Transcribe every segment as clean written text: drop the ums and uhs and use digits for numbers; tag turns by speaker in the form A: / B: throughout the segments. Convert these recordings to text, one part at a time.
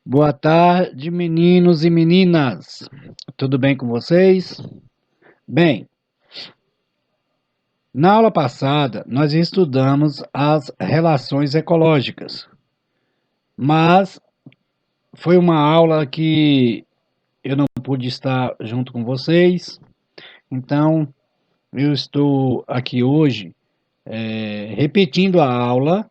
A: Boa tarde, meninos e meninas. Tudo bem com vocês? Bem, na aula passada nós estudamos as relações ecológicas, mas foi uma aula que eu não pude estar junto com vocês, então eu estou aqui hoje repetindo a aula,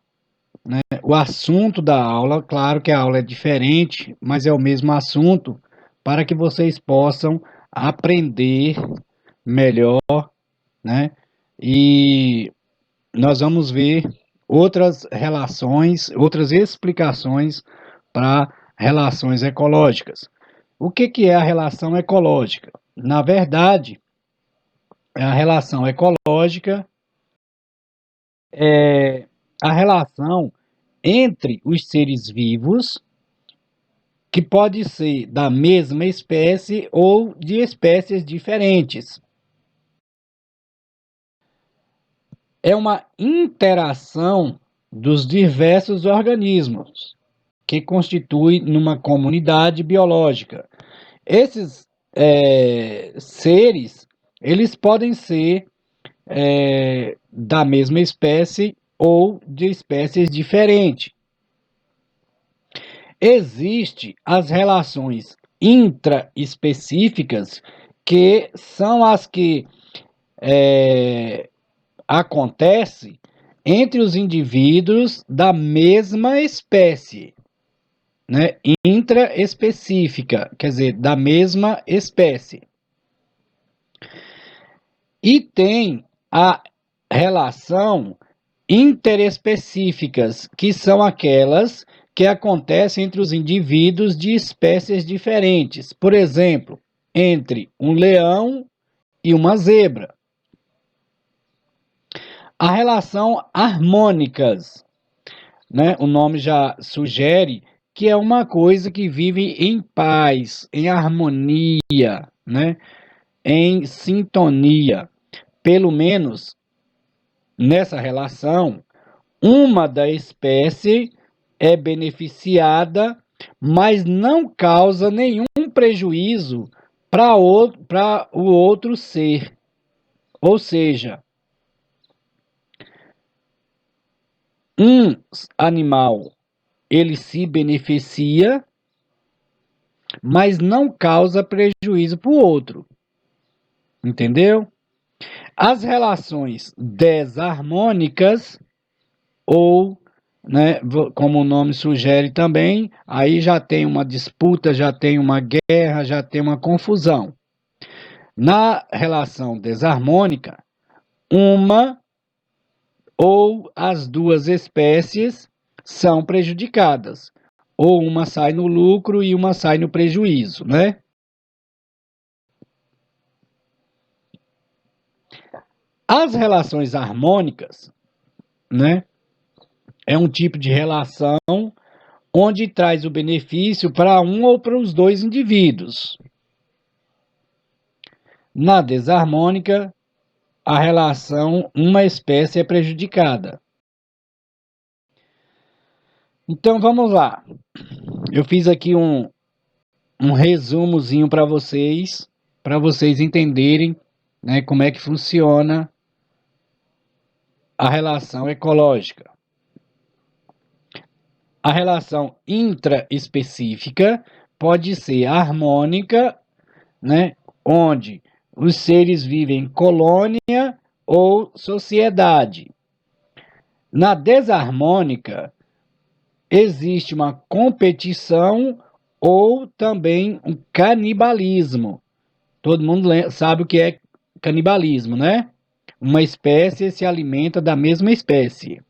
A: né? O assunto da aula, claro que a aula é diferente, mas é o mesmo assunto, para que vocês possam aprender melhor, né? E nós vamos ver outras relações, outras explicações para relações ecológicas. O que é a relação ecológica? Na verdade, a relação ecológica é a relação entre os seres vivos, que pode ser da mesma espécie ou de espécies diferentes. É uma interação dos diversos organismos que constitui numa comunidade biológica. Esses seres, eles podem ser da mesma espécie ou de espécies diferentes. Existem as relações intraespecíficas, que são as que acontecem entre os indivíduos da mesma espécie, né? Intraespecífica, quer dizer, da mesma espécie. E tem a relação interespecíficas, que são aquelas que acontecem entre os indivíduos de espécies diferentes. Por exemplo, entre um leão e uma zebra. A relação harmônicas, né? O nome já sugere que é uma coisa que vive em paz, em harmonia, né? Em sintonia. Pelo menos nessa relação, uma da espécie é beneficiada, mas não causa nenhum prejuízo para o outro ser. Ou seja, um animal ele se beneficia, mas não causa prejuízo para o outro. Entendeu? As relações desarmônicas, ou, né, como o nome sugere também, aí já tem uma disputa, já tem uma guerra, já tem uma confusão. Na relação desarmônica, uma ou as duas espécies são prejudicadas, ou uma sai no lucro e uma sai no prejuízo, né? As relações harmônicas, né, é um tipo de relação onde traz o benefício para um ou para os dois indivíduos. Na desarmônica, a relação, uma espécie é prejudicada. Então vamos lá. Eu fiz aqui um resumozinho para vocês entenderem, né, como é que funciona a relação ecológica. A relação intraespecífica pode ser harmônica, né, onde os seres vivem em colônia ou sociedade. Na desarmônica, existe uma competição ou também um canibalismo. Todo mundo sabe o que é canibalismo, né? Uma espécie se alimenta da mesma espécie.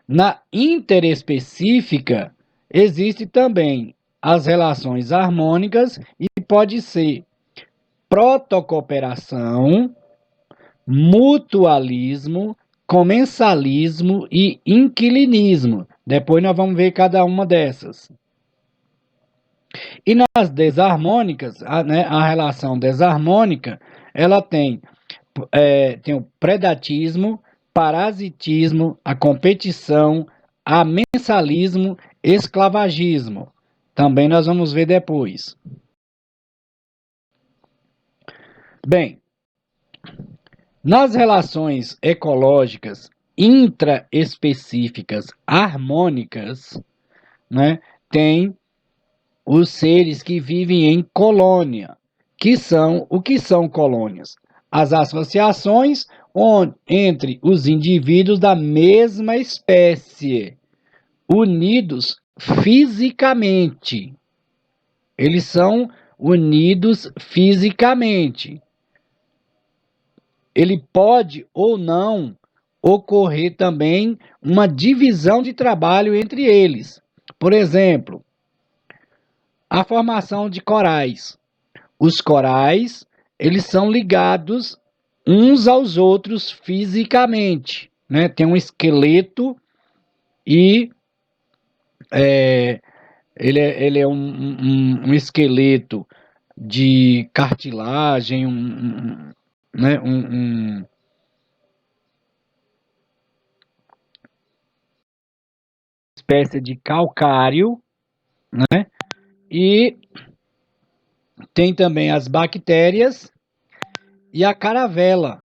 A: Na interespecífica, existe também as relações harmônicas e pode ser protocooperação, mutualismo, comensalismo e inquilinismo. Depois nós vamos ver cada uma dessas. E nas desarmônicas, a relação desarmônica, ela tem o predatismo, parasitismo, a competição, a mensalismo, esclavagismo. Também nós vamos ver depois. Bem, nas relações ecológicas intraespecíficas harmônicas, né, tem os seres que vivem em colônia, o que são colônias? As associações entre os indivíduos da mesma espécie, unidos fisicamente. Eles são unidos fisicamente. Ele pode ou não ocorrer também uma divisão de trabalho entre eles. Por exemplo, a formação de corais. Os corais, eles são ligados uns aos outros fisicamente, né? Tem um esqueleto e ele é um esqueleto de cartilagem, né? Espécie de calcário, né? E tem também as bactérias e a caravela.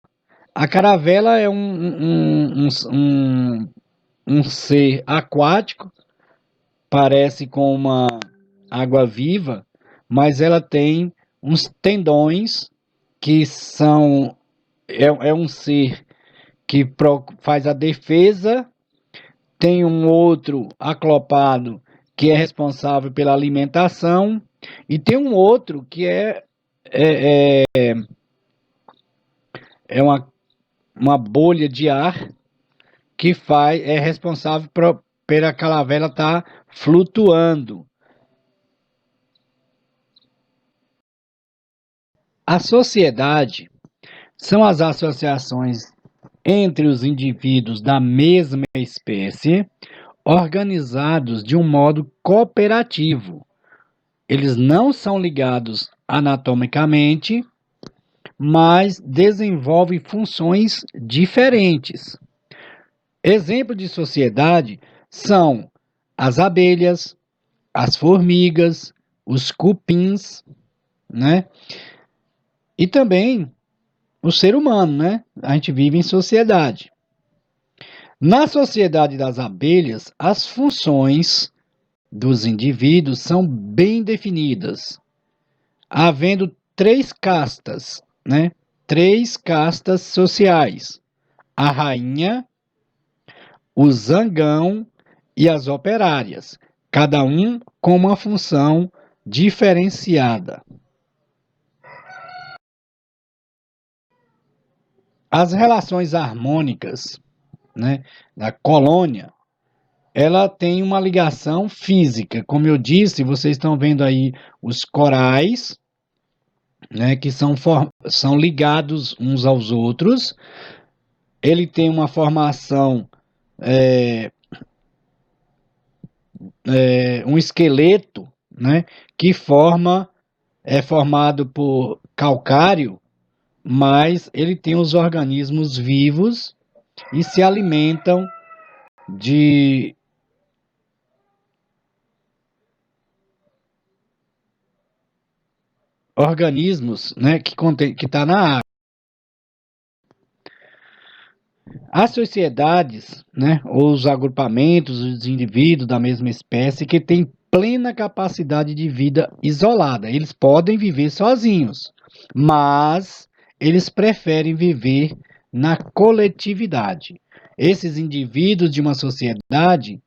A: A caravela é um ser aquático, parece com uma água-viva, mas ela tem uns tendões que são... É um ser que faz a defesa, tem um outro aclopado que é responsável pela alimentação, e tem um outro que é uma bolha de ar que é responsável pela caravela estar flutuando. A sociedade são as associações entre os indivíduos da mesma espécie, organizados de um modo cooperativo. Eles não são ligados anatomicamente, mas desenvolvem funções diferentes. Exemplo de sociedade são as abelhas, as formigas, os cupins, né? E também o ser humano, né? A gente vive em sociedade. Na sociedade das abelhas, as funções dos indivíduos são bem definidas, havendo três castas, né? Três castas sociais: a rainha, o zangão e as operárias, cada um com uma função diferenciada. As relações harmônicas, né, da colônia, ela tem uma ligação física. Como eu disse, vocês estão vendo aí os corais, né, que são ligados uns aos outros. Ele tem uma formação, um esqueleto, né, que é formado por calcário, mas ele tem os organismos vivos e se alimentam de organismos, né, que está na água. As sociedades, né, ou os agrupamentos, os indivíduos da mesma espécie que têm plena capacidade de vida isolada. Eles podem viver sozinhos, mas eles preferem viver na coletividade. Esses indivíduos de uma sociedade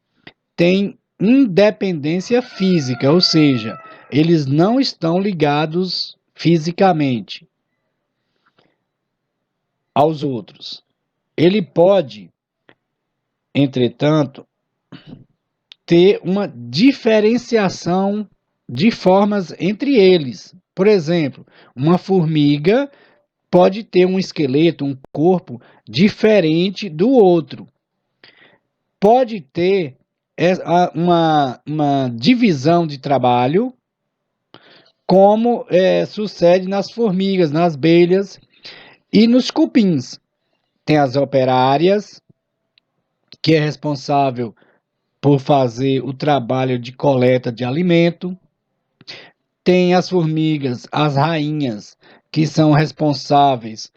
A: têm independência física, ou seja, eles não estão ligados fisicamente aos outros. Ele pode, entretanto, ter uma diferenciação de formas entre eles. Por exemplo, uma formiga pode ter um esqueleto, um corpo diferente do outro. Pode ter uma divisão de trabalho, como sucede nas formigas, nas abelhas e nos cupins. Tem as operárias, que é responsável por fazer o trabalho de coleta de alimento. Tem as formigas, as rainhas, que são responsáveis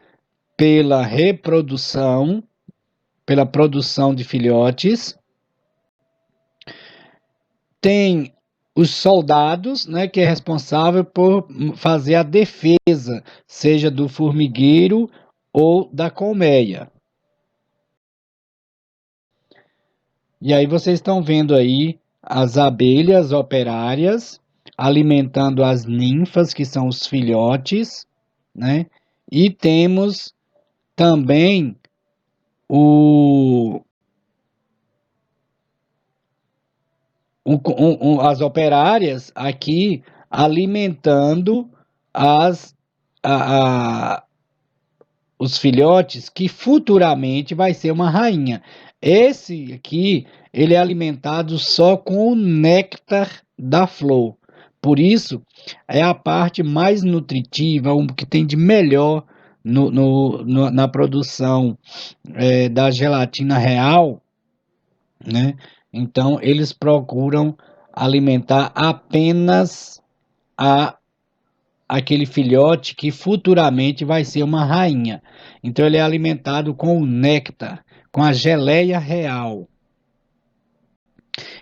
A: pela reprodução, pela produção de filhotes. Tem os soldados, né, que é responsável por fazer a defesa, seja do formigueiro ou da colmeia. E aí vocês estão vendo aí as abelhas operárias alimentando as ninfas, que são os filhotes, né? E temos também o, as operárias aqui alimentando as, a, a, os filhotes, que futuramente vai ser uma rainha. Esse aqui, ele é alimentado só com o néctar da flor. Por isso, é a parte mais nutritiva, o que tem de melhor na produção da gelatina real, né? Então, eles procuram alimentar apenas a aquele filhote que futuramente vai ser uma rainha. Então ele é alimentado com o néctar, com a geleia real.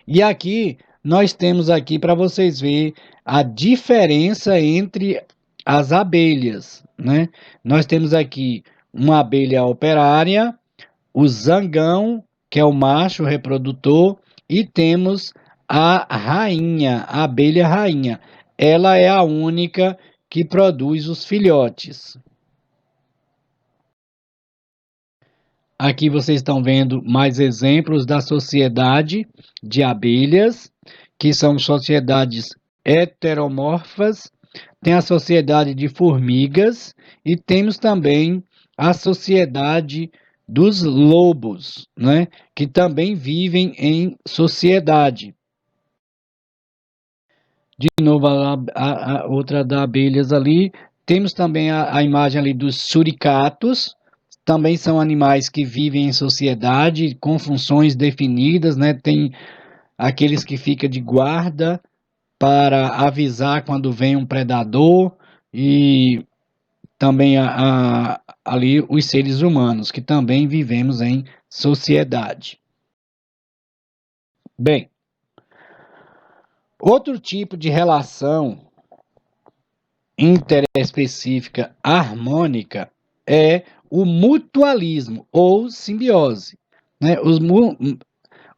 A: E aqui nós temos aqui para vocês verem a diferença entre as abelhas, né? Nós temos aqui uma abelha operária, o zangão, que é o macho reprodutor, e temos a rainha, a abelha rainha. Ela é a única que produz os filhotes. Aqui vocês estão vendo mais exemplos da sociedade de abelhas, que são sociedades heteromorfas. Tem a sociedade de formigas e temos também a sociedade dos lobos, né? Que também vivem em sociedade. De novo, a outra da abelhas ali. Temos também a imagem ali dos suricatos. Também são animais que vivem em sociedade, com funções definidas, né? Tem aqueles que ficam de guarda para avisar quando vem um predador, e também ali os seres humanos, que também vivemos em sociedade. Bem, outro tipo de relação interespecífica harmônica é o mutualismo ou simbiose, né?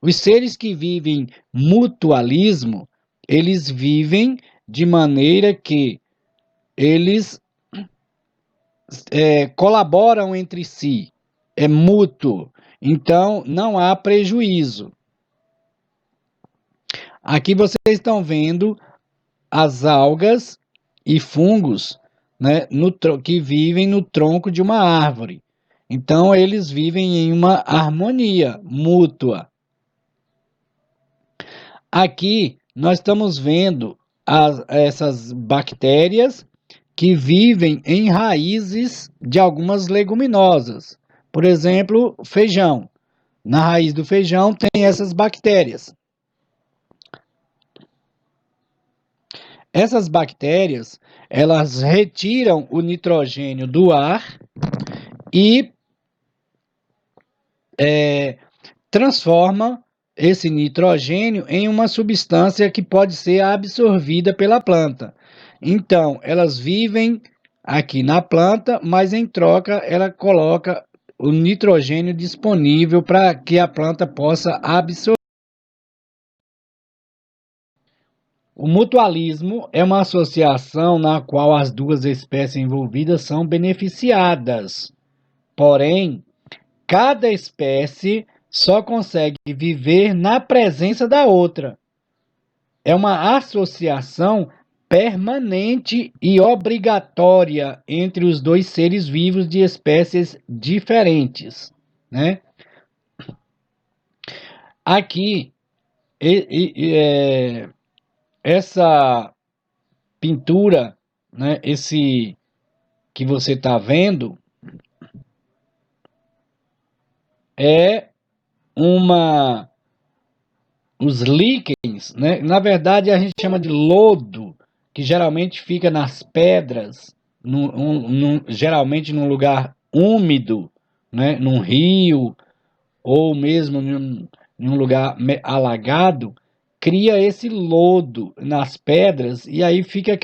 A: Os seres que vivem mutualismo, eles vivem de maneira que eles colaboram entre si, é mútuo, então não há prejuízo. Aqui vocês estão vendo as algas e fungos, né, que vivem no tronco de uma árvore. Então, eles vivem em uma harmonia mútua. Aqui, nós estamos vendo essas bactérias que vivem em raízes de algumas leguminosas. Por exemplo, feijão. Na raiz do feijão tem essas bactérias. Essas bactérias, elas retiram o nitrogênio do ar e transforma esse nitrogênio em uma substância que pode ser absorvida pela planta. Então, elas vivem aqui na planta, mas em troca ela coloca o nitrogênio disponível para que a planta possa absorver. O mutualismo é uma associação na qual as duas espécies envolvidas são beneficiadas. Porém, cada espécie só consegue viver na presença da outra. É uma associação permanente e obrigatória entre os dois seres vivos de espécies diferentes, né? Aqui, essa pintura, né, esse que você está vendo, é uma os líquens, né? Na verdade a gente chama de lodo, que geralmente fica nas pedras, geralmente num lugar úmido, né? Num rio ou mesmo em um lugar alagado, cria esse lodo nas pedras e aí fica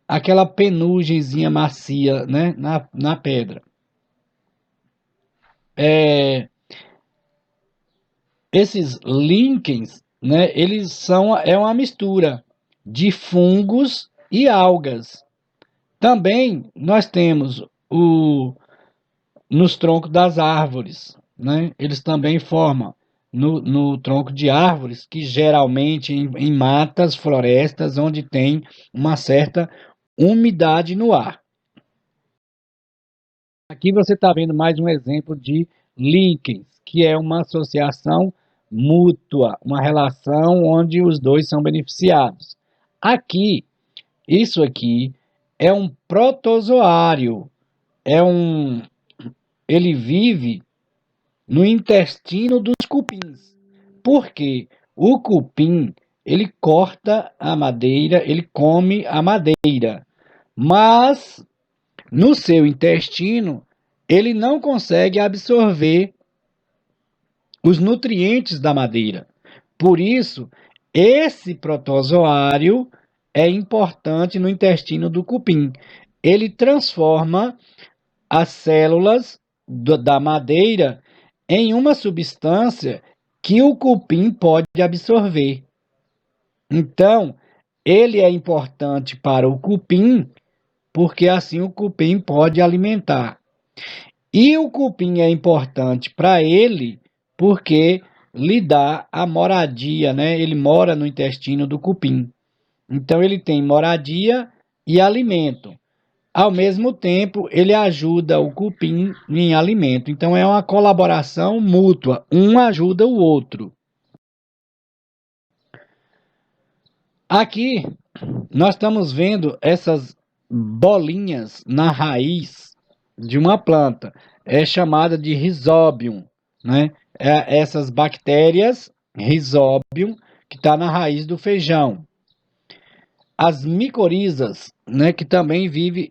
A: aquela penugemzinha macia, né? Na pedra. Esses líquens, né, é uma mistura de fungos e algas. Também nós temos nos troncos das árvores, né, eles também formam no tronco de árvores, que geralmente em matas, florestas, onde tem uma certa umidade no ar. Aqui você está vendo mais um exemplo de líquens, que é uma associação mútua, uma relação onde os dois são beneficiados. Aqui, isso aqui é um protozoário, ele vive no intestino dos cupins. Por quê? O cupim, ele corta a madeira, ele come a madeira, mas no seu intestino, ele não consegue absorver os nutrientes da madeira. Por isso, esse protozoário é importante no intestino do cupim. Ele transforma as células da madeira em uma substância que o cupim pode absorver. Então, ele é importante para o cupim, porque assim o cupim pode alimentar. E o cupim é importante para ele porque lhe dá a moradia, né? Ele mora no intestino do cupim. Então ele tem moradia e alimento. Ao mesmo tempo, ele ajuda o cupim em alimento. Então é uma colaboração mútua, um ajuda o outro. Aqui nós estamos vendo essas bolinhas na raiz de uma planta. É chamada de Rhizobium, né? Essas bactérias, Rhizobium, que está na raiz do feijão. As micorizas, né, que também vive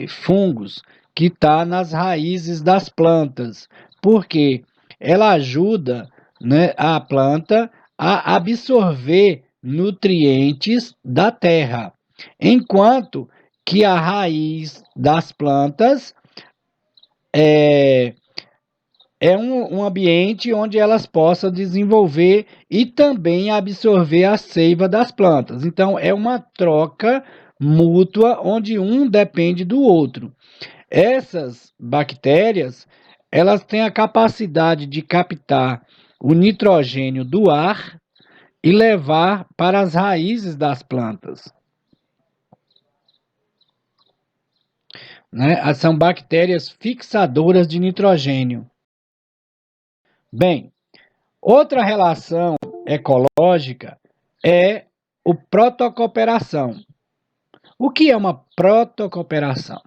A: fungos, que está nas raízes das plantas, porque ela ajuda, né, a planta a absorver nutrientes da terra, enquanto que a raiz das plantas é um ambiente onde elas possam desenvolver e também absorver a seiva das plantas. Então, é uma troca mútua onde um depende do outro. Essas bactérias, elas têm a capacidade de captar o nitrogênio do ar e levar para as raízes das plantas, né? São bactérias fixadoras de nitrogênio. Bem, outra relação ecológica é o protocooperação. O que é uma protocooperação?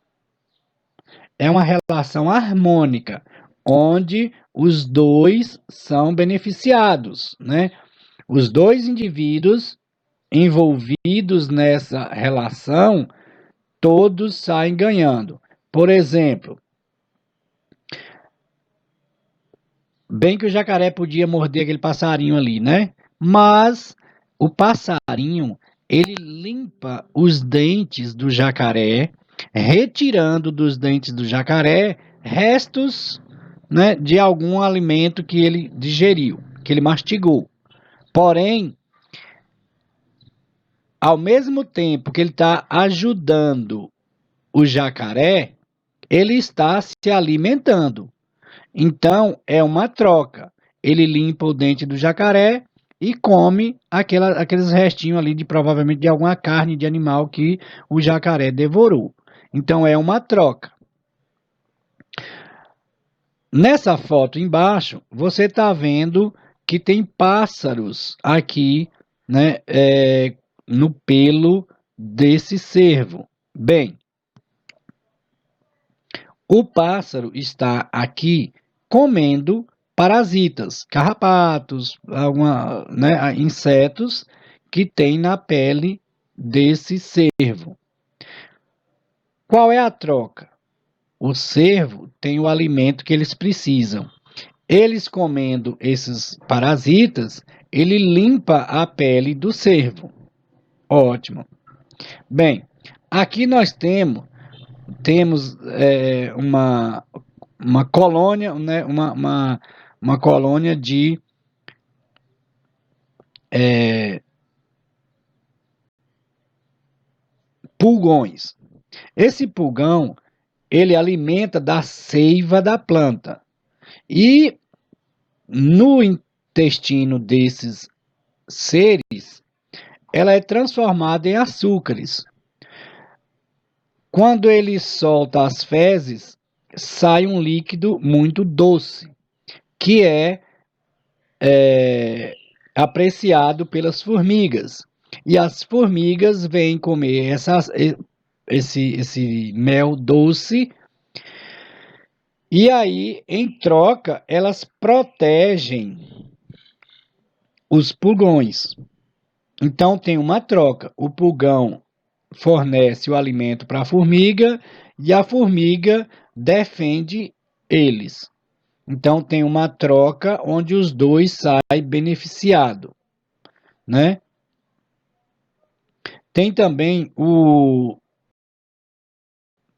A: É uma relação harmônica, onde os dois são beneficiados, né? Os dois indivíduos envolvidos nessa relação, todos saem ganhando. Por exemplo, bem que o jacaré podia morder aquele passarinho ali, né? Mas o passarinho, ele limpa os dentes do jacaré, retirando dos dentes do jacaré restos, né, de algum alimento que ele digeriu, que ele mastigou. Porém, ao mesmo tempo que ele está ajudando o jacaré, ele está se alimentando. Então, é uma troca. Ele limpa o dente do jacaré e come aqueles restinhos ali de provavelmente de alguma carne de animal que o jacaré devorou. Então, é uma troca. Nessa foto embaixo, você está vendo que tem pássaros aqui, né, no pelo desse cervo. Bem, o pássaro está aqui comendo parasitas, carrapatos, né, insetos que tem na pele desse cervo. Qual é a troca? O cervo tem o alimento que eles precisam. Eles comendo esses parasitas, ele limpa a pele do cervo. Ótimo. Bem, aqui nós temos uma colônia, né, uma colônia de pulgões. Esse pulgão, ele alimenta da seiva da planta. E no intestino desses seres, ela é transformada em açúcares. Quando ele solta as fezes, sai um líquido muito doce, que é apreciado pelas formigas. E as formigas vêm comer esse mel doce, e aí, em troca, elas protegem os pulgões. Então, tem uma troca. O pulgão fornece o alimento para a formiga e a formiga defende eles. Então, tem uma troca onde os dois saem beneficiados, né? Tem também o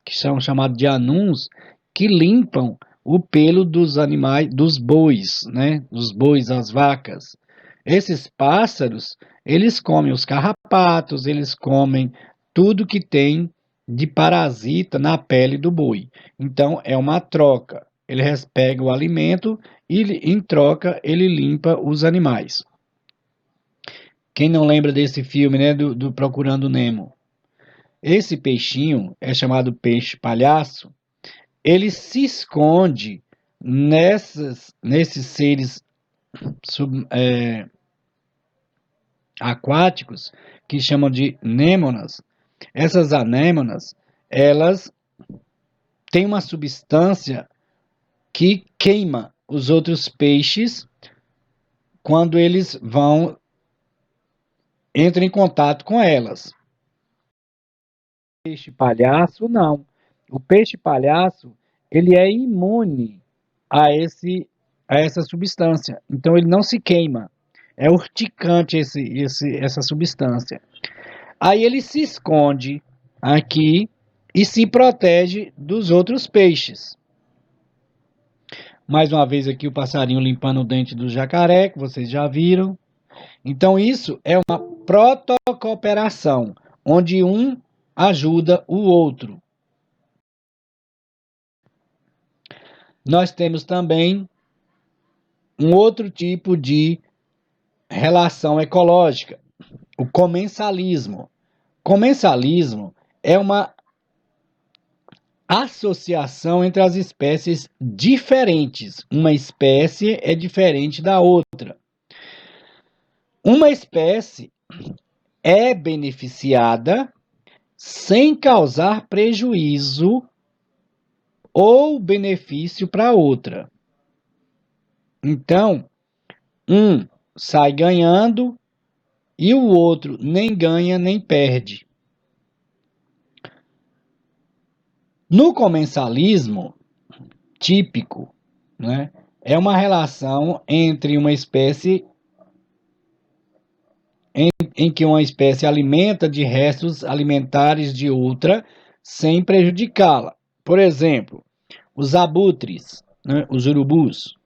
A: que são chamados de anuns, que limpam o pelo dos animais, dos bois, né? Dos bois, as vacas. Esses pássaros, eles comem os carrapatos, eles comem tudo que tem de parasita na pele do boi. Então, é uma troca. Ele pega o alimento e, em troca, ele limpa os animais. Quem não lembra desse filme, né, do Procurando Nemo? Esse peixinho é chamado peixe palhaço. Ele se esconde nesses seres aquáticos que chamam de anêmonas. Essas anêmonas, elas têm uma substância que queima os outros peixes quando eles entram em contato com elas. O peixe palhaço, não. O peixe palhaço, ele é imune a essa substância. Então, ele não se queima. É urticante essa substância. Aí ele se esconde aqui e se protege dos outros peixes. Mais uma vez aqui o passarinho limpando o dente do jacaré, que vocês já viram. Então isso é uma protocooperação, onde um ajuda o outro. Nós temos também um outro tipo de relação ecológica, o comensalismo. Comensalismo é uma associação entre as espécies diferentes. Uma espécie é diferente da outra. Uma espécie é beneficiada sem causar prejuízo ou benefício para outra. Então, um sai ganhando e o outro nem ganha nem perde. No comensalismo típico, né, é uma relação entre uma espécie em que uma espécie alimenta de restos alimentares de outra sem prejudicá-la. Por exemplo, os abutres, né, os urubus,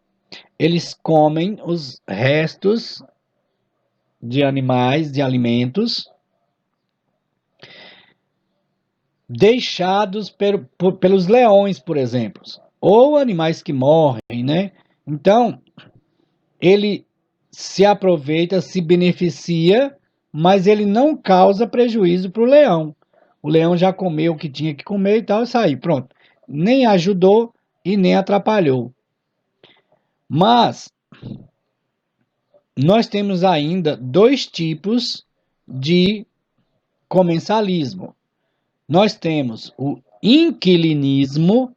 A: eles comem os restos de animais, de alimentos, deixados pelos leões, por exemplo, ou animais que morrem, né? Então, ele se aproveita, se beneficia, mas ele não causa prejuízo para o leão. O leão já comeu o que tinha que comer e tal, e saiu, pronto. Nem ajudou e nem atrapalhou. Mas nós temos ainda dois tipos de comensalismo. Nós temos o inquilinismo,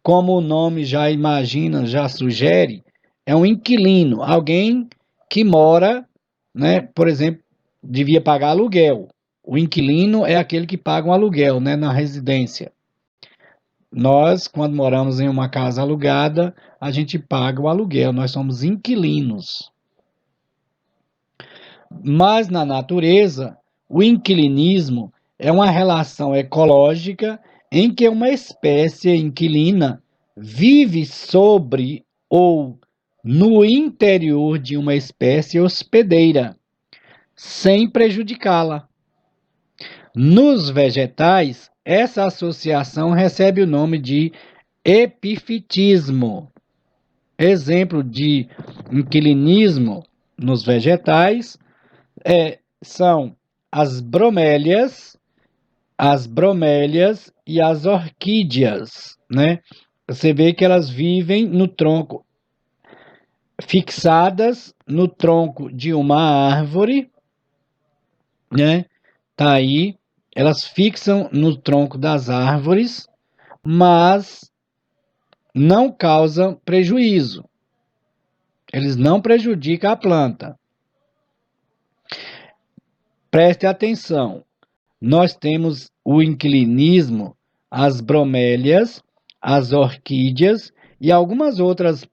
A: como o nome já imagina, já sugere, é um inquilino, alguém que mora, né, por exemplo, devia pagar aluguel. O inquilino é aquele que paga um aluguel, né, na residência. Nós, quando moramos em uma casa alugada, a gente paga o aluguel, nós somos inquilinos. Mas na natureza, o inquilinismo é uma relação ecológica em que uma espécie inquilina vive sobre ou no interior de uma espécie hospedeira, sem prejudicá-la. Nos vegetais, essa associação recebe o nome de epifitismo. Exemplo de inquilinismo nos vegetais são as bromélias e as orquídeas, né? Você vê que elas vivem no tronco, fixadas no tronco de uma árvore, né? Tá aí, elas fixam no tronco das árvores, mas não causam prejuízo. Eles não prejudicam a planta. Preste atenção. Nós temos o inquilinismo, as bromélias, as orquídeas e algumas outras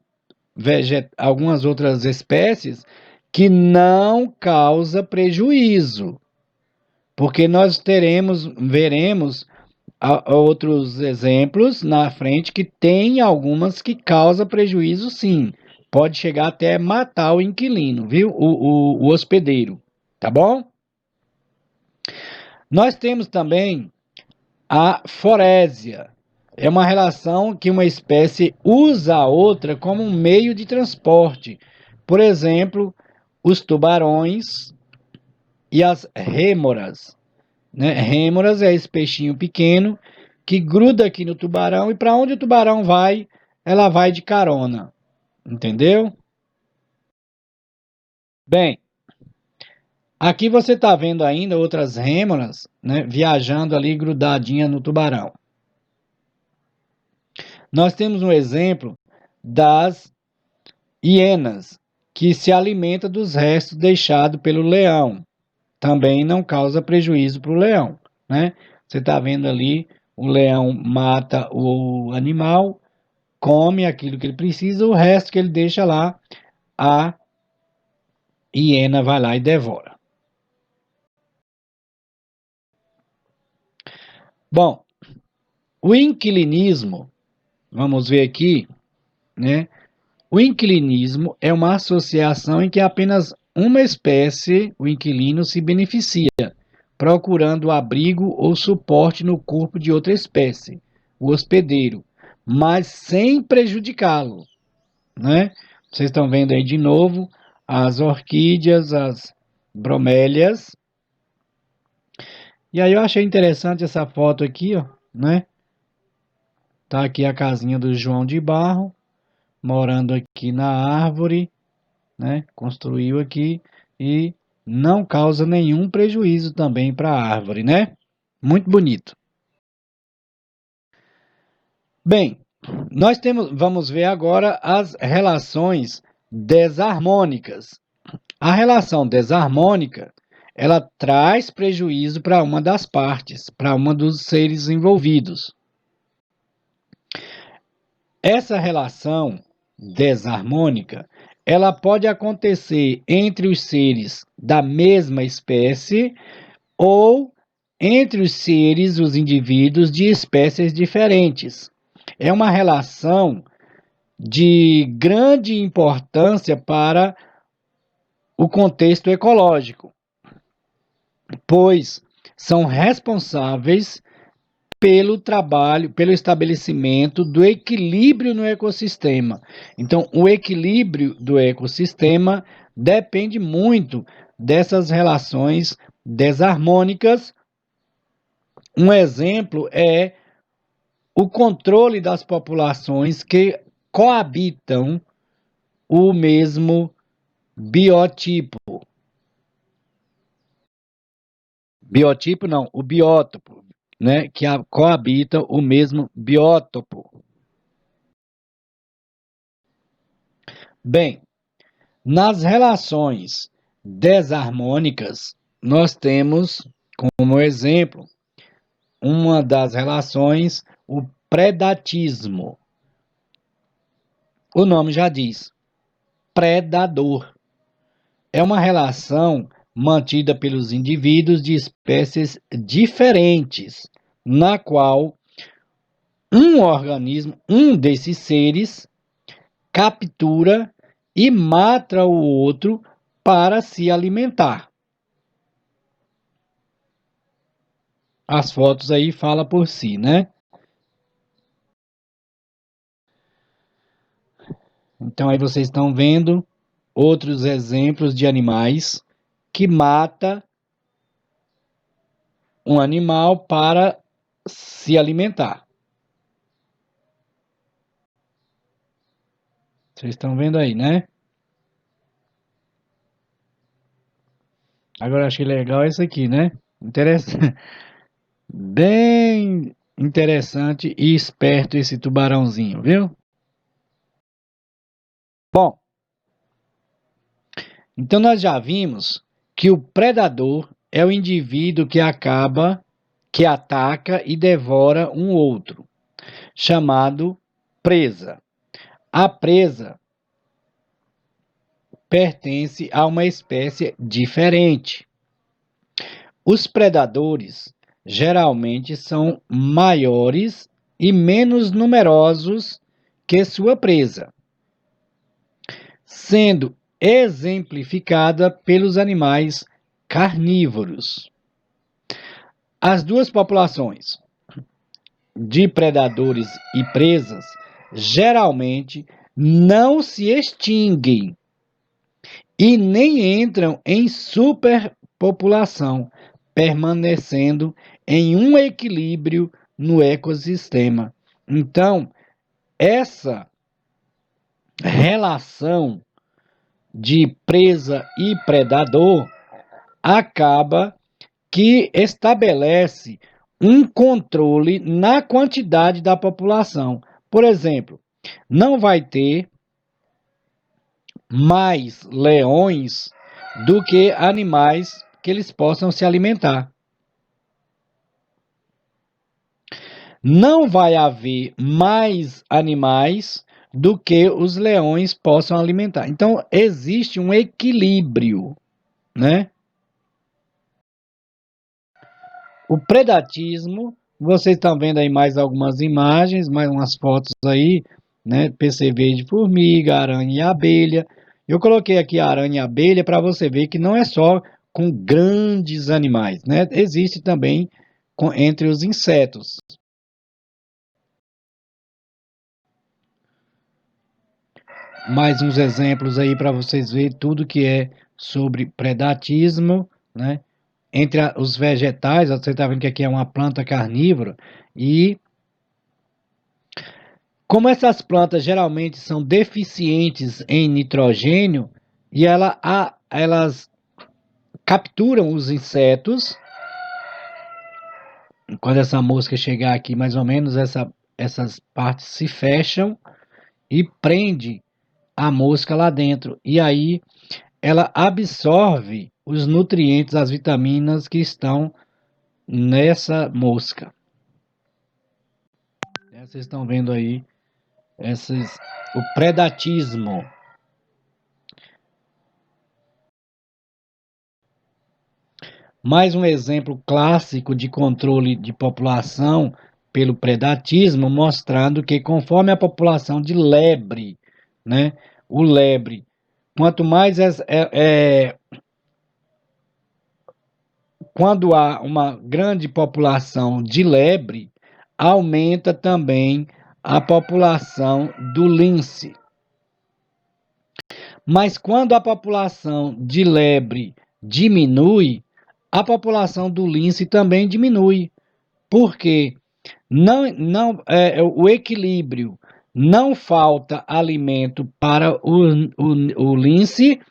A: espécies que não causa prejuízo, porque nós veremos outros exemplos na frente que tem algumas que causam prejuízo, sim. Pode chegar até matar o inquilino, viu? O hospedeiro, tá bom? Nós temos também a forésia. É uma relação que uma espécie usa a outra como um meio de transporte. Por exemplo, os tubarões e as rêmoras, né? Rêmoras é esse peixinho pequeno que gruda aqui no tubarão e para onde o tubarão vai, ela vai de carona. Entendeu? Bem, aqui você está vendo ainda outras rêmoras, né, viajando ali grudadinha no tubarão. Nós temos um exemplo das hienas, que se alimenta dos restos deixados pelo leão. Também não causa prejuízo para o leão, né? Você está vendo ali, o leão mata o animal, come aquilo que ele precisa, o resto que ele deixa lá, a hiena vai lá e devora. Bom, o inquilinismo, vamos ver aqui, né? O inquilinismo é uma associação em que apenas uma espécie, o inquilino, se beneficia, procurando abrigo ou suporte no corpo de outra espécie, o hospedeiro, mas sem prejudicá-lo, né? Vocês estão vendo aí de novo as orquídeas, as bromélias. E aí eu achei interessante essa foto aqui, ó, né? Tá aqui a casinha do João de Barro, morando aqui na árvore, né? Construiu aqui e não causa nenhum prejuízo também para a árvore, né? Muito bonito. Bem, vamos ver agora as relações desarmônicas. A relação desarmônica, ela traz prejuízo para uma das partes, para uma dos seres envolvidos. Essa relação desarmônica, ela pode acontecer entre os seres da mesma espécie ou entre os seres, os indivíduos de espécies diferentes. É uma relação de grande importância para o contexto ecológico, pois são responsáveis pelo trabalho, pelo estabelecimento do equilíbrio no ecossistema. Então, o equilíbrio do ecossistema depende muito dessas relações desarmônicas. Um exemplo é o controle das populações que coabitam o mesmo biotipo. Biotipo não, o biótopo, né, que coabita o mesmo biótopo. Bem, nas relações desarmônicas, nós temos como exemplo uma das relações, o predatismo. O nome já diz, predador. É uma relação mantida pelos indivíduos de espécies diferentes, na qual um organismo, um desses seres, captura e mata o outro para se alimentar. As fotos aí falam por si, né? Então aí vocês estão vendo outros exemplos de animais que mata um animal para se alimentar. Vocês estão vendo aí, né? Agora achei legal esse aqui, né? Interessante. Bem interessante e esperto esse tubarãozinho, viu? Bom, então nós já vimos que o predador é o indivíduo que ataca e devora um outro, chamado presa. A presa pertence a uma espécie diferente. Os predadores geralmente são maiores e menos numerosos que sua presa, sendo exemplificada pelos animais carnívoros. As duas populações de predadores e presas geralmente não se extinguem e nem entram em superpopulação, permanecendo em um equilíbrio no ecossistema. Então, essa relação de presa e predador acaba que estabelece um controle na quantidade da população. Por exemplo, não vai ter mais leões do que animais que eles possam se alimentar. Não vai haver mais animais do que os leões possam alimentar. Então, existe um equilíbrio, né? O predatismo, vocês estão vendo aí mais algumas imagens, mais umas fotos aí, né? Percevejo de formiga, aranha e abelha. Eu coloquei aqui a aranha e a abelha para você ver que não é só com grandes animais, né? Existe também entre os insetos. Mais uns exemplos aí para vocês verem tudo que é sobre predatismo, né? Entre os vegetais, você está vendo que aqui é uma planta carnívora, e como essas plantas geralmente são deficientes em nitrogênio, e elas capturam os insetos, quando essa mosca chegar aqui, mais ou menos, essas partes se fecham e prende a mosca lá dentro. E aí ela absorve os nutrientes, as vitaminas que estão nessa mosca. Vocês estão vendo aí o predatismo. Mais um exemplo clássico de controle de população pelo predatismo, mostrando que conforme a população de lebre, né, o lebre, quanto mais quando há uma grande população de lebre, aumenta também a população do lince. Mas quando a população de lebre diminui, a população do lince também diminui. Porque o equilíbrio, não falta alimento para o lince,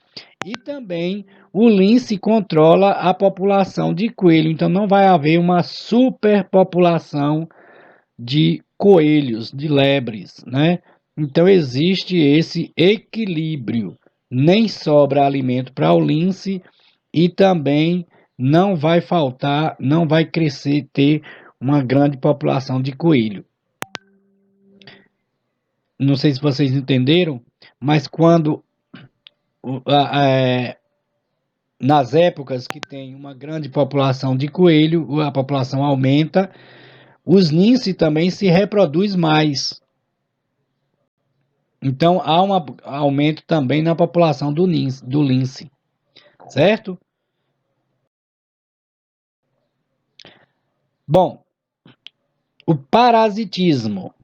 A: e também o lince controla a população de coelho. Então não vai haver uma superpopulação de coelhos, de lebres, né? Então existe esse equilíbrio. Nem sobra alimento para o lince e também não vai faltar, não vai crescer, ter uma grande população de coelho. Não sei se vocês entenderam, mas quando nas épocas que tem uma grande população de coelho, a população aumenta, os ninces também se reproduz mais. Então há um aumento também na população do lince, certo? Bom, o parasitismo.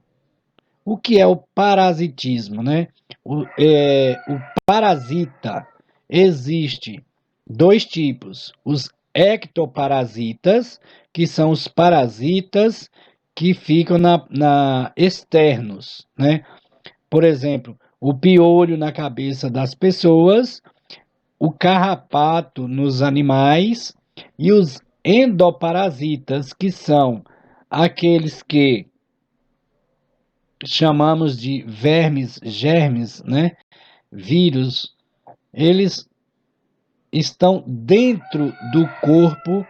A: O que é o parasitismo, né? O parasita existe dois tipos: os ectoparasitas, que são os parasitas que ficam na externos, né? Por exemplo, o piolho na cabeça das pessoas, o carrapato nos animais e os endoparasitas, que são aqueles que chamamos de vermes, germes, né? Vírus, eles estão dentro do corpo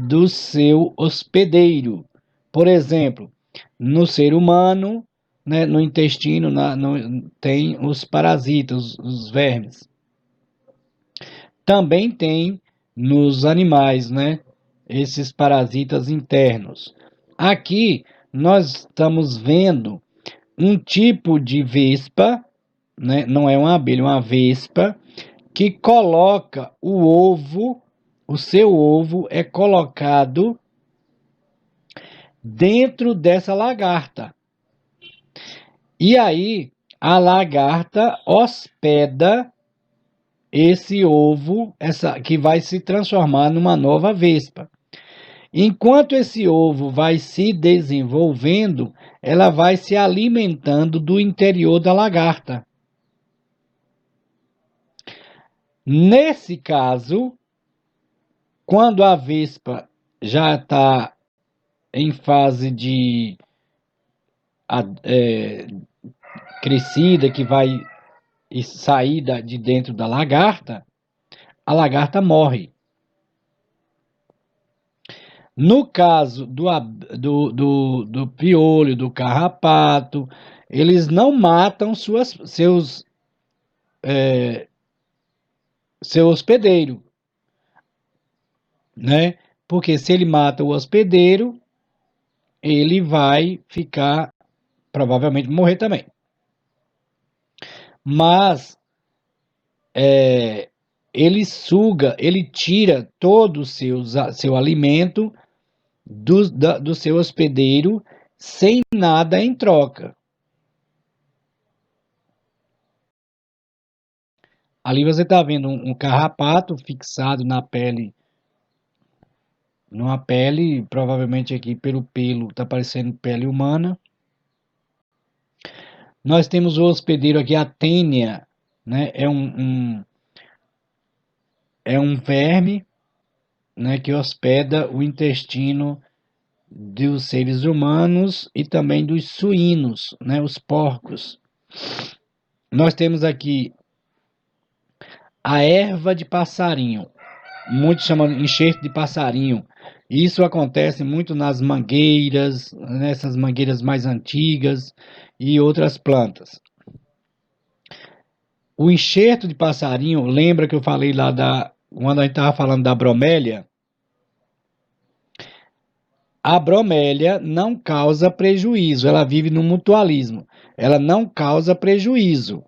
A: do seu hospedeiro. Por exemplo, no ser humano, né, no intestino, tem os parasitas, os vermes. Também tem nos animais, né, esses parasitas internos. Aqui nós estamos vendo um tipo de vespa, né, não é uma abelha, é uma vespa, que coloca o ovo, o seu ovo é colocado dentro dessa lagarta. E aí a lagarta hospeda esse ovo, que vai se transformar numa nova vespa. Enquanto esse ovo vai se desenvolvendo, ela vai se alimentando do interior da lagarta. Nesse caso, quando a vespa já está em fase de é, crescida, que vai sair de dentro da lagarta, a lagarta morre. No caso do piolho, do carrapato, eles não matam seu hospedeiro, né? Porque se ele mata o hospedeiro, ele vai ficar, provavelmente morrer também. Mas ele suga, ele tira todo o seu alimento do seu hospedeiro sem nada em troca. Ali você está vendo um carrapato fixado na pele, numa pele, provavelmente aqui pelo pelo, está parecendo pele humana. Nós temos o hospedeiro aqui, a tênia, né? É um verme, né, que hospeda o intestino dos seres humanos e também dos suínos, né, os porcos. Nós temos aqui a erva de passarinho, muitos chamam de enxerto de passarinho. Isso acontece muito nas mangueiras, nessas mangueiras mais antigas e outras plantas. O enxerto de passarinho, lembra que eu falei lá quando a gente estava falando da bromélia? A bromélia não causa prejuízo, ela vive no mutualismo. Ela não causa prejuízo.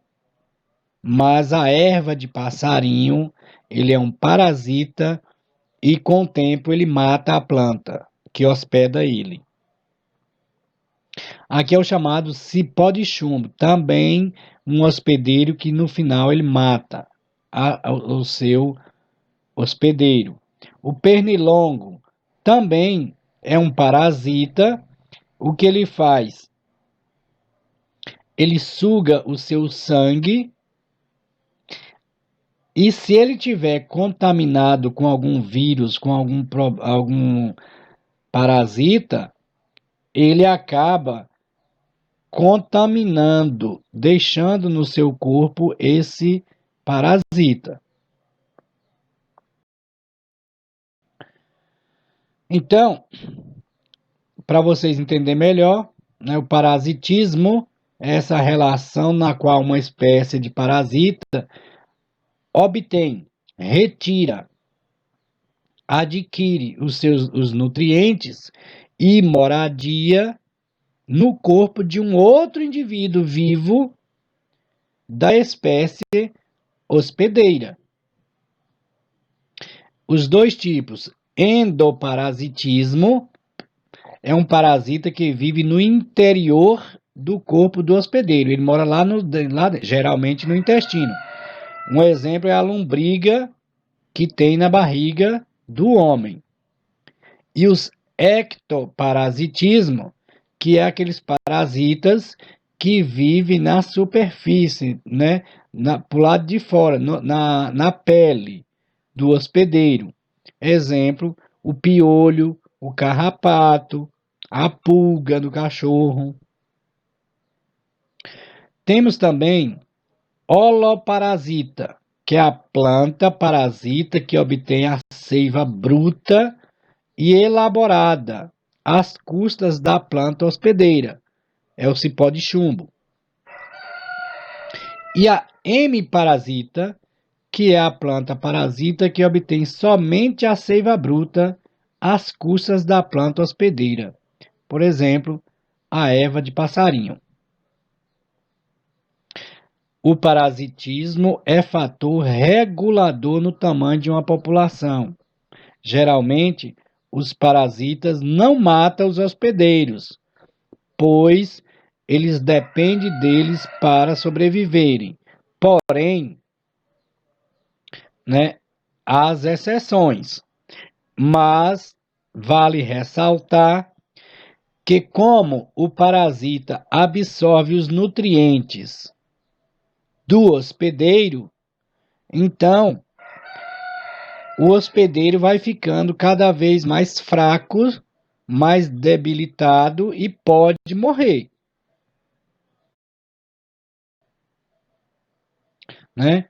A: Mas a erva de passarinho, ele é um parasita e com o tempo ele mata a planta que hospeda ele. Aqui é o chamado cipó de chumbo, também um hospedeiro que no final ele mata o seu hospedeiro. O pernilongo também é um parasita. O que ele faz? Ele suga o seu sangue e se ele tiver contaminado com algum vírus, com algum parasita, ele acaba contaminando, deixando no seu corpo esse parasita. Então, para vocês entenderem melhor, né, o parasitismo é essa relação na qual uma espécie de parasita obtém, retira, adquire os nutrientes e moradia no corpo de um outro indivíduo vivo da espécie hospedeira. Os dois tipos, endoparasitismo, é um parasita que vive no interior do corpo do hospedeiro. Ele mora lá geralmente no intestino. Um exemplo é a lombriga que tem na barriga do homem. E os ectoparasitismo, que é aqueles parasitas que vivem na superfície, né? Pro lado de fora, na pele do hospedeiro. Exemplo, o piolho, o carrapato, a pulga do cachorro. Temos também holoparasita, que é a planta parasita que obtém a seiva bruta e elaborada às custas da planta hospedeira. É o cipó de chumbo. E a hemiparasita, que é a planta parasita que obtém somente a seiva bruta às custas da planta hospedeira. Por exemplo, a erva de passarinho. O parasitismo é fator regulador no tamanho de uma população. Geralmente, os parasitas não matam os hospedeiros, pois eles dependem deles para sobreviverem. Porém, né, há as exceções, mas vale ressaltar que como o parasita absorve os nutrientes do hospedeiro, então o hospedeiro vai ficando cada vez mais fraco, mais debilitado e pode morrer, né?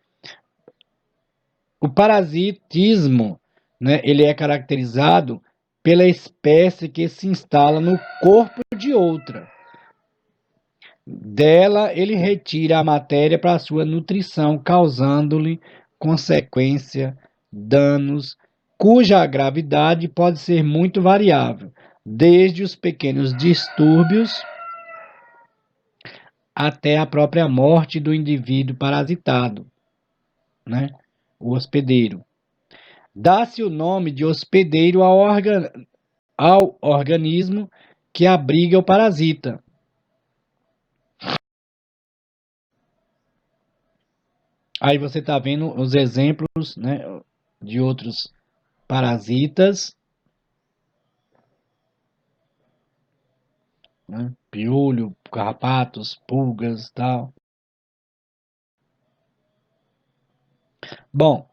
A: O parasitismo, né, ele é caracterizado pela espécie que se instala no corpo de outra. Dela, ele retira a matéria para sua nutrição, causando-lhe consequência, danos, cuja gravidade pode ser muito variável, desde os pequenos distúrbios até a própria morte do indivíduo parasitado, né? O hospedeiro. Dá-se o nome de hospedeiro ao organismo que abriga o parasita. Aí você está vendo os exemplos, né, de outros parasitas, né, piolho, carrapatos, pulgas e tal. Bom,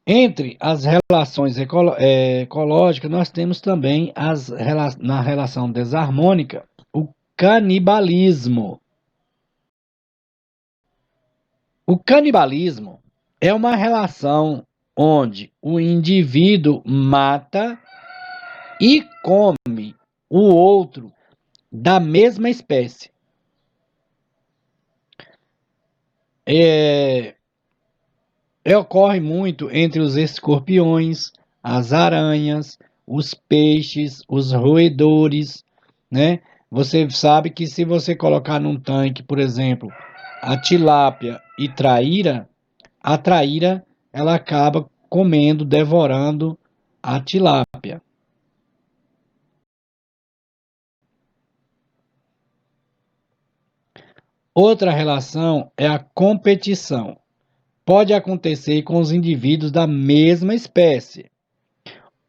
A: entre as relações ecológicas, nós temos também na relação desarmônica o canibalismo. O canibalismo é uma relação onde o indivíduo mata e come o outro da mesma espécie. Ocorre muito entre os escorpiões, as aranhas, os peixes, os roedores, né? Você sabe que se você colocar num tanque, por exemplo, a tilápia e traíra, a traíra ela acaba comendo, devorando a tilápia. Outra relação é a competição. Pode acontecer com os indivíduos da mesma espécie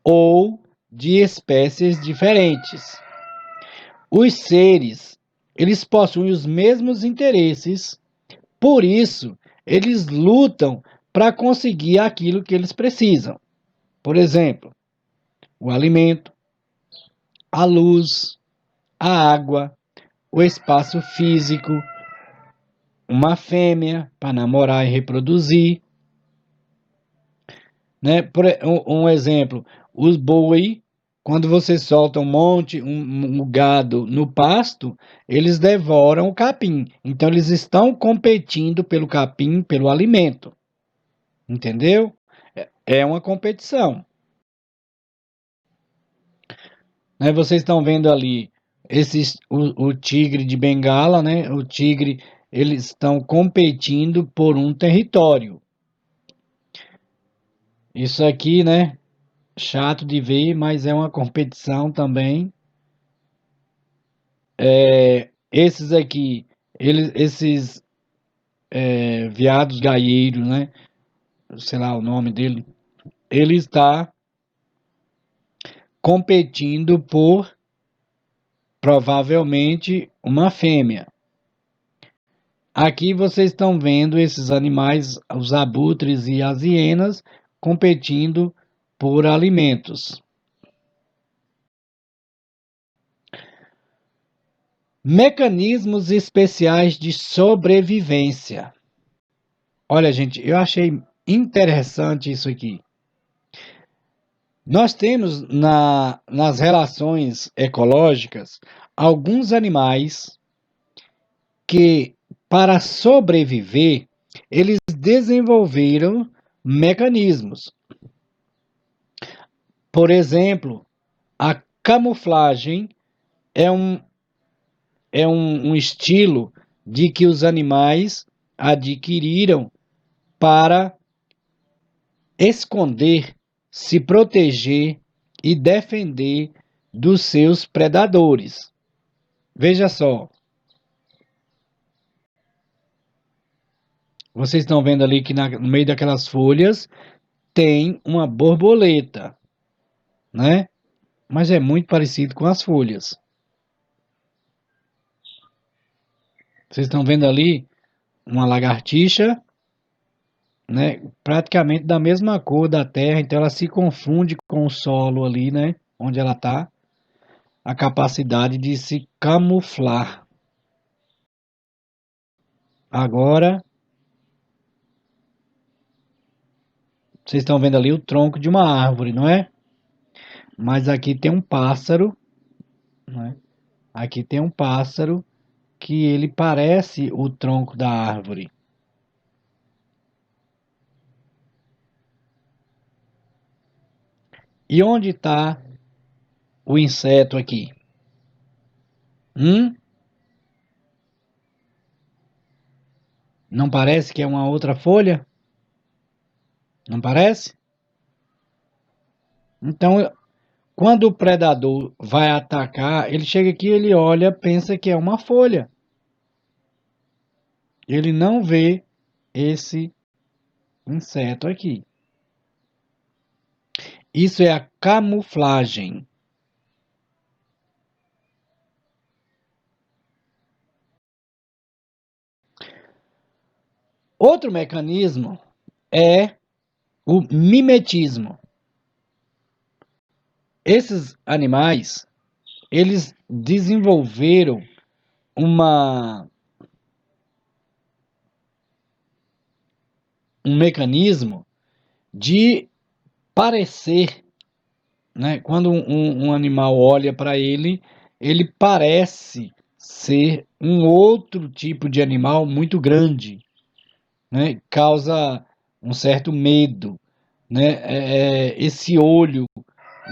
A: ou de espécies diferentes. Os seres, eles possuem os mesmos interesses, por isso eles lutam para conseguir aquilo que eles precisam. Por exemplo, o alimento, a luz, a água, o espaço físico, uma fêmea para namorar e reproduzir, né? Um exemplo, os boi, quando você solta um monte, um gado no pasto, eles devoram o capim. Então eles estão competindo pelo capim, pelo alimento, entendeu? É uma competição. Né? Vocês estão vendo ali o tigre de Bengala, né? O tigre, eles estão competindo por um território. Isso aqui, né? Chato de ver, mas é uma competição também. Esses aqui, esses veados gaieiros, né? Sei lá o nome dele. Ele está competindo por provavelmente uma fêmea. Aqui vocês estão vendo esses animais, os abutres e as hienas, competindo por alimentos. Mecanismos especiais de sobrevivência. Olha, gente, eu achei interessante isso aqui. Nós temos nas relações ecológicas alguns animais que, para sobreviver, eles desenvolveram mecanismos. Por exemplo, a camuflagem é um estilo de que os animais adquiriram para esconder, se proteger e defender dos seus predadores. Veja só, vocês estão vendo ali que no meio daquelas folhas tem uma borboleta, né? Mas é muito parecido com as folhas. Vocês estão vendo ali uma lagartixa, né? Praticamente da mesma cor da terra, então ela se confunde com o solo ali, né? Onde ela está, a capacidade de se camuflar. Agora, vocês estão vendo ali o tronco de uma árvore, não é? Mas aqui tem um pássaro, né? Aqui tem um pássaro que ele parece o tronco da árvore. E onde está o inseto aqui? Hum? Não parece que é uma outra folha? Não parece? Então, quando o predador vai atacar, ele chega aqui, ele olha, pensa que é uma folha. Ele não vê esse inseto aqui. Isso é a camuflagem. Outro mecanismo é o mimetismo. Esses animais, eles desenvolveram uma, um mecanismo de parecer, né? Quando um animal olha para ele, ele parece ser um outro tipo de animal muito grande, né? Causa um certo medo, né? Esse olho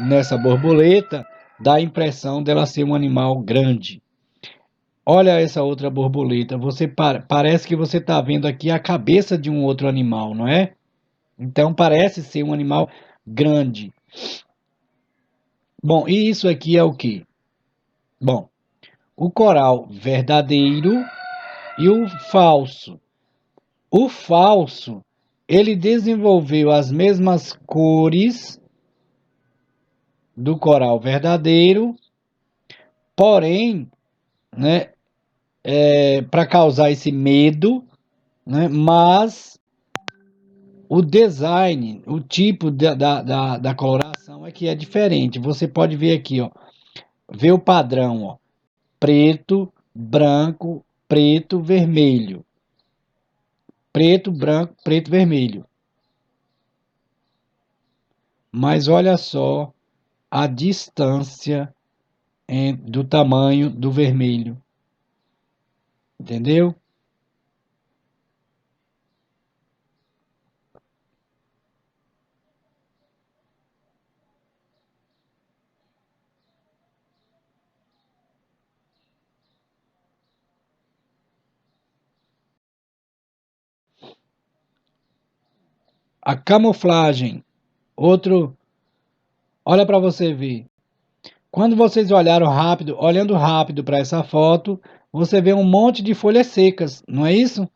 A: nessa borboleta dá a impressão dela ser um animal grande. Olha essa outra borboleta, você parece que você está vendo aqui a cabeça de um outro animal, não é? Então parece ser um animal grande. Bom, e isso aqui é o que? Bom, o coral verdadeiro e o falso. O falso, ele desenvolveu as mesmas cores do coral verdadeiro, porém, né, para causar esse medo, né, mas o design, o tipo da coloração é que é diferente. Você pode ver aqui, ó, ver o padrão, ó. preto, branco, preto, vermelho. Preto, branco, preto, vermelho. Mas olha só a distância do tamanho do vermelho. Entendeu? A camuflagem. Outro. Olha para você ver. Quando vocês olhando rápido para essa foto, você vê um monte de folhas secas, não é isso?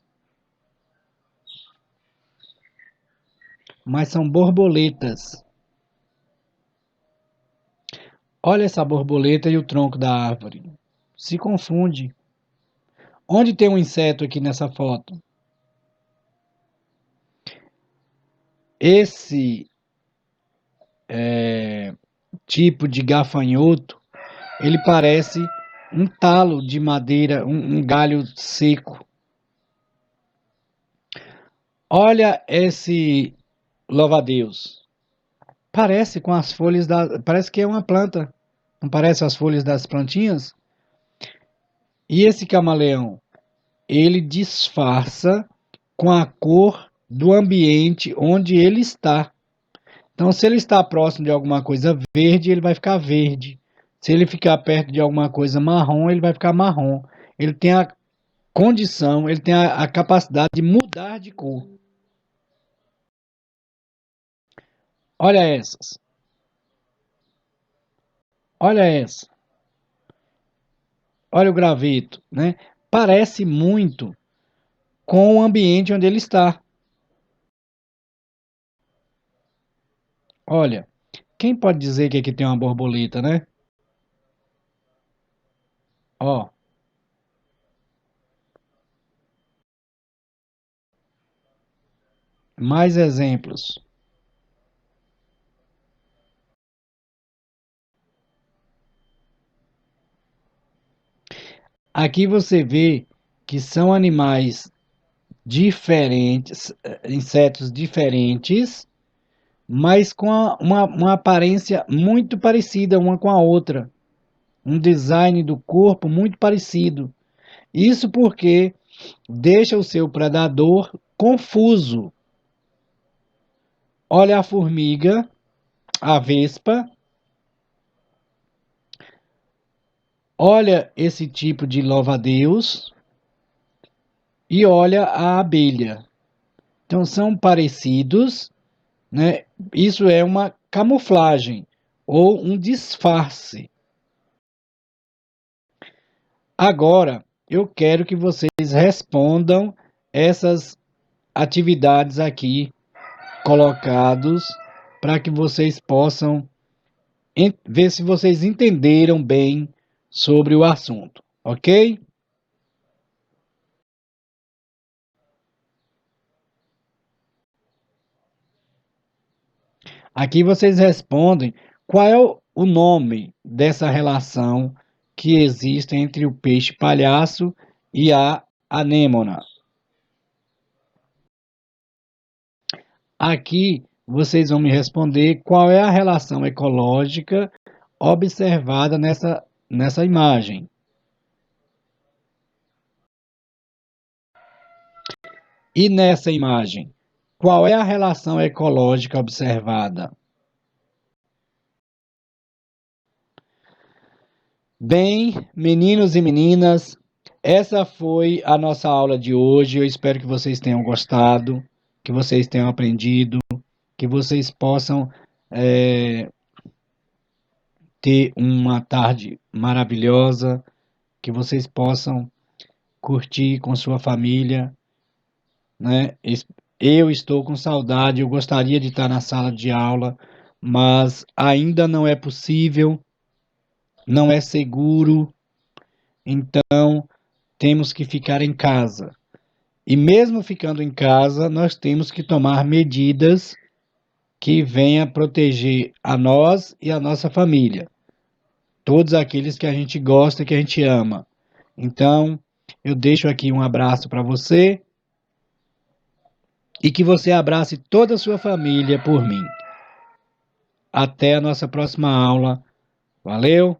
A: Mas são borboletas. Olha essa borboleta e o tronco da árvore. Se confunde. Onde tem um inseto aqui nessa foto? Esse tipo de gafanhoto, ele parece um talo de madeira, um galho seco. Olha esse louva-a-Deus. Parece com as folhas da. Parece que é uma planta. Não parece as folhas das plantinhas? E esse camaleão? Ele disfarça com a cor do ambiente onde ele está. Então, se ele está próximo de alguma coisa verde, ele vai ficar verde. Se ele ficar perto de alguma coisa marrom, ele vai ficar marrom. Ele tem a condição, ele tem a capacidade de mudar de cor. Olha essas. Olha essa. Olha o graveto, né? Parece muito com o ambiente onde ele está. Olha, quem pode dizer que aqui tem uma borboleta, né? Ó, mais exemplos. Aqui você vê que são animais diferentes, insetos diferentes, mas com uma aparência muito parecida uma com a outra. Um design do corpo muito parecido. Isso porque deixa o seu predador confuso. Olha a formiga, a vespa, olha esse tipo de louva-a-Deus e olha a abelha. Então são parecidos, né? Isso é uma camuflagem ou um disfarce. Agora, eu quero que vocês respondam essas atividades aqui colocados para que vocês possam ver se vocês entenderam bem sobre o assunto, ok? Aqui vocês respondem qual é o nome dessa relação que existe entre o peixe palhaço e a anêmona. Aqui vocês vão me responder qual é a relação ecológica observada nessa imagem. E nessa imagem, qual é a relação ecológica observada? Bem, meninos e meninas, essa foi a nossa aula de hoje. Eu espero que vocês tenham gostado, que vocês tenham aprendido, que vocês possam ter uma tarde maravilhosa, que vocês possam curtir com sua família, né? Eu estou com saudade, eu gostaria de estar na sala de aula, mas ainda não é possível, não é seguro, então temos que ficar em casa. E mesmo ficando em casa, nós temos que tomar medidas que venham proteger a nós e a nossa família. todos aqueles que a gente gosta, que a gente ama. Então, eu deixo aqui um abraço para você e que você abrace toda a sua família por mim. Até a nossa próxima aula. Valeu!